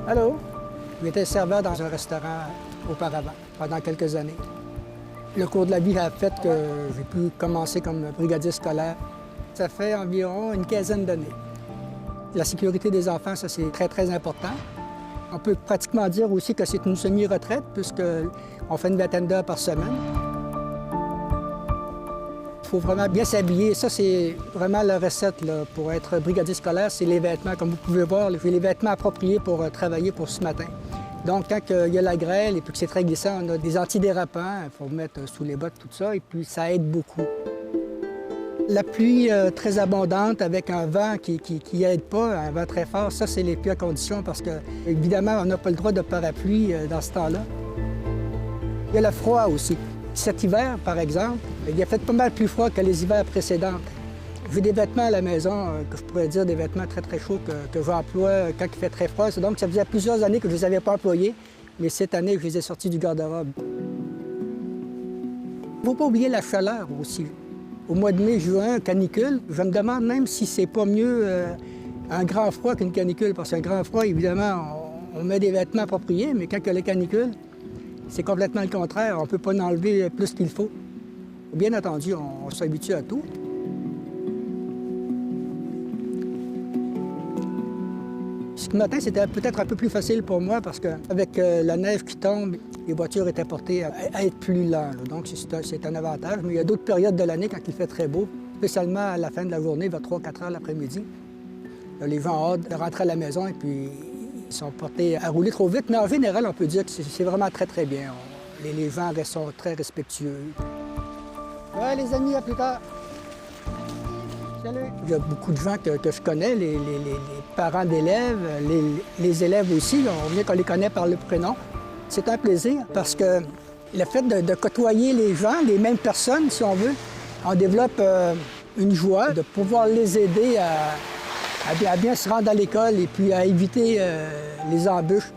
Allô? J'étais serveur dans un restaurant auparavant, pendant quelques années. Le cours de la vie a fait que j'ai pu commencer comme brigadier scolaire. Ça fait environ une quinzaine d'années. La sécurité des enfants, ça, c'est très, très important. On peut pratiquement dire aussi que c'est une semi-retraite, puisqu'on fait une vingtaine d'heures par semaine. Il faut vraiment bien s'habiller. Ça, c'est vraiment la recette là, pour être brigadier scolaire, c'est les vêtements. Comme vous pouvez voir, j'ai les vêtements appropriés pour travailler pour ce matin. Donc, quand il y a la grêle et puis que c'est très glissant, on a des antidérapants. Il faut mettre sous les bottes tout ça, et puis ça aide beaucoup. La pluie très abondante avec un vent qui aide pas, un vent très fort, ça, c'est les pires conditions parce que, évidemment, on n'a pas le droit de parapluie dans ce temps-là. Il y a le froid aussi. Cet hiver, par exemple, il a fait pas mal plus froid que les hivers précédents. J'ai des vêtements à la maison, que je pourrais dire des vêtements très, très chauds que j'emploie quand il fait très froid. Donc, ça faisait plusieurs années que je ne les avais pas employés, mais cette année, je les ai sortis du garde-robe. Il ne faut pas oublier la chaleur aussi. Au mois de mai, juin, canicule, je me demande même si c'est pas mieux un grand froid qu'une canicule, parce qu'un grand froid, évidemment, on met des vêtements appropriés, mais quand il y a la canicule, c'est complètement le contraire. On ne peut pas en enlever plus qu'il faut. Bien entendu, on s'habitue à tout. Ce matin, c'était peut-être un peu plus facile pour moi parce qu'avec la neige qui tombe, les voitures étaient portées à être plus lentes. Donc, c'est un avantage. Mais il y a d'autres périodes de l'année quand il fait très beau, spécialement à la fin de la journée, vers 3-4 heures l'après-midi. Les gens ont hâte de rentrer à la maison et puis ils sont portés à rouler trop vite. Mais en général, on peut dire que c'est vraiment très, très bien. Les gens sont très respectueux. Ouais, les amis, à plus tard. Salut. Il y a beaucoup de gens que je connais, les parents d'élèves, les élèves aussi, on vient qu'on les connaît par le prénom. C'est un plaisir parce que le fait de côtoyer les gens, les mêmes personnes, si on veut, on développe une joie de pouvoir les aider à bien se rendre à l'école et puis à éviter les embûches.